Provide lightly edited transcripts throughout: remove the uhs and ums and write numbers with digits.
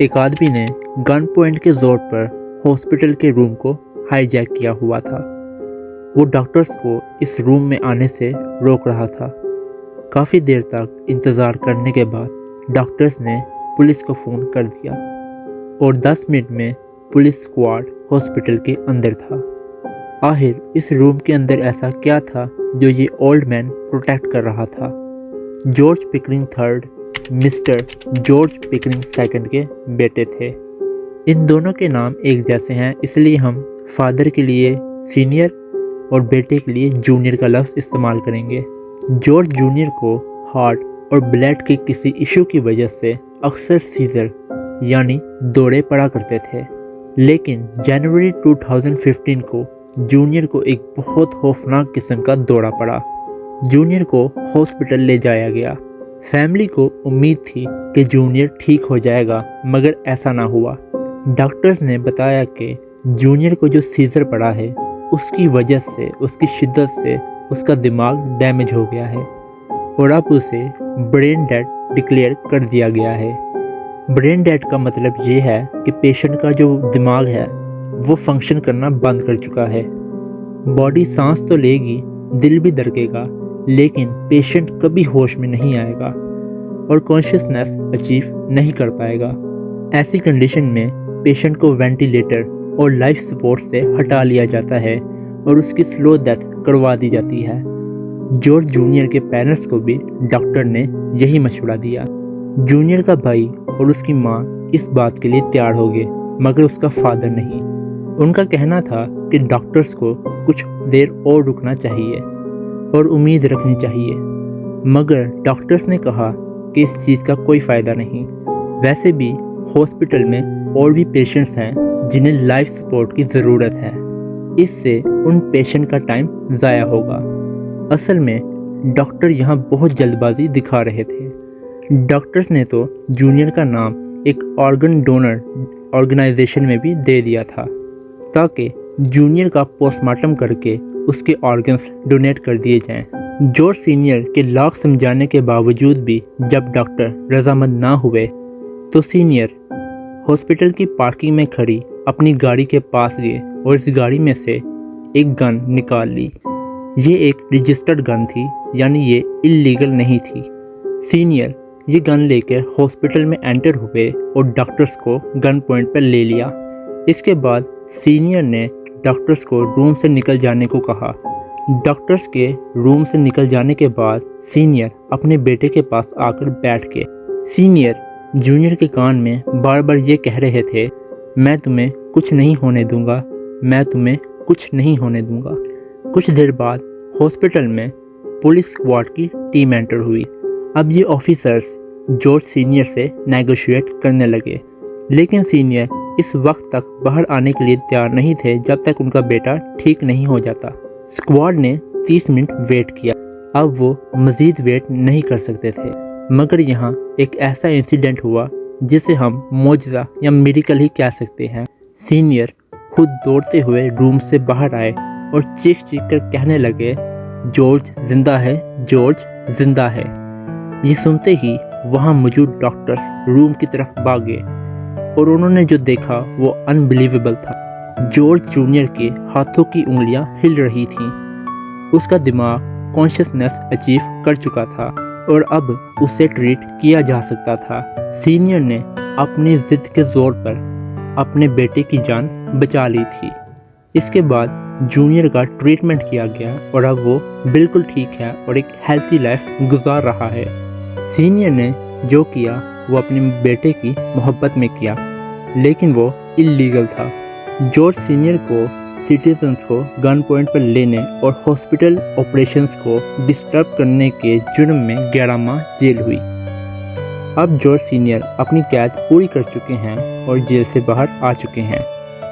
एक आदमी ने गन पॉइंट के जोर पर हॉस्पिटल के रूम को हाईजैक किया हुआ था। वो डॉक्टर्स को इस रूम में आने से रोक रहा था। काफ़ी देर तक इंतज़ार करने के बाद डॉक्टर्स ने पुलिस को फ़ोन कर दिया और 10 मिनट में पुलिस स्क्वाड हॉस्पिटल के अंदर था। आखिर इस रूम के अंदर ऐसा क्या था जो ये ओल्ड मैन प्रोटेक्ट कर रहा था? George Pickering third mister George Pickering second के बेटे थे। इन दोनों के नाम एक जैसे हैं, इसलिए हम फादर के लिए सीनियर और बेटे के लिए जूनियर का लफ्ज़ इस्तेमाल करेंगे। जॉर्ज जूनियर को हार्ट और ब्लड के किसी इशू की वजह से अक्सर सीजर यानी दौरे पड़ा करते थे, लेकिन जनवरी 2015 को जूनियर को एक बहुत खौफनाक किस्म का दौरा पड़ा। जूनियर को हॉस्पिटल ले जाया गया। फैमिली को उम्मीद थी कि जूनियर ठीक हो जाएगा, मगर ऐसा ना हुआ। डॉक्टर्स ने बताया कि जूनियर को जो सीजर पड़ा है उसकी वजह से, उसकी शिद्दत से उसका दिमाग डैमेज हो गया है और अब उसे ब्रेन डेड डिक्लेयर कर दिया गया है। ब्रेन डेड का मतलब ये है कि पेशेंट का जो दिमाग है वो फंक्शन करना बंद कर चुका है। बॉडी सांस तो लेगी, दिल भी धड़केगा, लेकिन पेशेंट कभी होश में नहीं आएगा और कॉन्शियसनेस अचीव नहीं कर पाएगा। ऐसी कंडीशन में पेशेंट को वेंटिलेटर और लाइफ सपोर्ट से हटा लिया जाता है और उसकी स्लो डेथ करवा दी जाती है। जॉर्ज जूनियर के पेरेंट्स को भी डॉक्टर ने यही मशवरा दिया। जूनियर का भाई और उसकी माँ इस बात के लिए तैयार हो गए, मगर उसका फादर नहीं। उनका कहना था कि डॉक्टर्स को कुछ देर और रुकना चाहिए और उम्मीद रखनी चाहिए, मगर डॉक्टर्स ने कहा कि इस चीज़ का कोई फ़ायदा नहीं। वैसे भी हॉस्पिटल में और भी पेशेंट्स हैं जिन्हें लाइफ सपोर्ट की ज़रूरत है, इससे उन पेशेंट का टाइम ज़ाया होगा। असल में डॉक्टर यहाँ बहुत जल्दबाजी दिखा रहे थे। डॉक्टर्स ने तो जूनियर का नाम एक ऑर्गन डोनर ऑर्गेनाइजेशन में भी दे दिया था ताकि जूनियर का पोस्टमार्टम करके उसके ऑर्गन्स डोनेट कर दिए जाएं। जॉर्ज सीनियर के लाख समझाने के बावजूद भी जब डॉक्टर रजामंद ना हुए तो सीनियर हॉस्पिटल की पार्किंग में खड़ी अपनी गाड़ी के पास गए और इस गाड़ी में से एक गन निकाल ली। ये एक रजिस्टर्ड गन थी, यानी ये इल्लीगल नहीं थी। सीनियर ये गन लेकर हॉस्पिटल में एंटर हुए और डॉक्टर्स को गन पॉइंट पर ले लिया। इसके बाद सीनियर ने डॉक्टर्स को रूम से निकल जाने को कहा। डॉक्टर्स के रूम से निकल जाने के बाद सीनियर अपने बेटे के पास आकर बैठ गए। सीनियर जूनियर के कान में बार बार ये कह रहे थे, मैं तुम्हें कुछ नहीं होने दूंगा, मैं तुम्हें कुछ नहीं होने दूंगा। कुछ देर बाद हॉस्पिटल में पुलिस स्क्वाड की टीम एंटर हुई। अब ये ऑफिसर्स जॉर्ज सीनियर से नेगोशिएट करने लगे, लेकिन सीनियर इस वक्त तक बाहर आने के लिए तैयार नहीं थे जब तक उनका बेटा ठीक नहीं हो जाता। स्क्वाड ने 30 मिनट वेट किया। अब वो मज़ीद वेट नहीं कर सकते थे, मगर यहाँ एक ऐसा इंसिडेंट हुआ जिसे हम मौजज़ा या मिरेकल ही कह सकते हैं। सीनियर खुद दौड़ते हुए रूम से बाहर आए और चीख चीख कर कहने लगे, जॉर्ज जिंदा है, जॉर्ज जिंदा है। ये सुनते ही वहाँ मौजूद डॉक्टर्स रूम की तरफ भागे और उन्होंने जो देखा वो अनबिलीवेबल था। जॉर्ज जूनियर के हाथों की उंगलियां हिल रही थीं। उसका दिमाग कॉन्शियसनेस अचीव कर चुका था और अब उसे ट्रीट किया जा सकता था। सीनियर ने अपनी जिद के जोर पर अपने बेटे की जान बचा ली थी। इसके बाद जूनियर का ट्रीटमेंट किया गया और अब वो बिल्कुल ठीक है और एक हेल्थी लाइफ गुजार रहा है। सीनियर ने जो किया वो अपने बेटे की मोहब्बत में किया, लेकिन वो इल्लीगल था। जॉर्ज सीनियर को सिटीजन्स को गन पॉइंट पर लेने और हॉस्पिटल ऑपरेशंस को डिस्टर्ब करने के जुर्म में 11 माह जेल हुई। अब जॉर्ज सीनियर अपनी कैद पूरी कर चुके हैं और जेल से बाहर आ चुके हैं।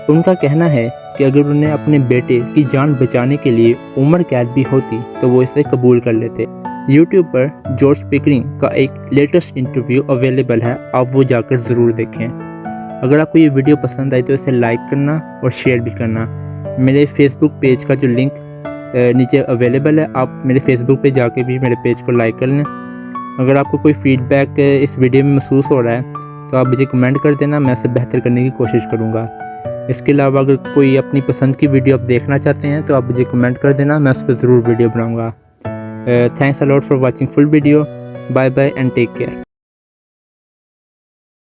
उनका कहना है कि अगर उन्हें अपने बेटे की जान बचाने के लिए उम्र कैद भी होती तो वो इसे कबूल कर लेते। यूट्यूब पर जॉर्ज पिकरिंग का एक लेटेस्ट इंटरव्यू अवेलेबल है, आप वो जाकर ज़रूर देखें। अगर आपको ये वीडियो पसंद आई तो इसे लाइक करना और शेयर भी करना। मेरे फेसबुक पेज का जो लिंक नीचे अवेलेबल है, आप मेरे फेसबुक पे जाके भी मेरे पेज को लाइक कर लें। अगर आपको कोई फीडबैक इस वीडियो में महसूस हो रहा है تو آپ مجھے کمنٹ کر دینا، میں اسے بہتر کرنے کی کوشش کروں گا۔ اس کے علاوہ اگر کوئی اپنی پسند کی ویڈیو آپ دیکھنا چاہتے ہیں تو آپ مجھے کمنٹ کر دینا، میں اس پہ ضرور ویڈیو بناؤں گا۔ Thanks a lot for watching full video. Bye bye and take care.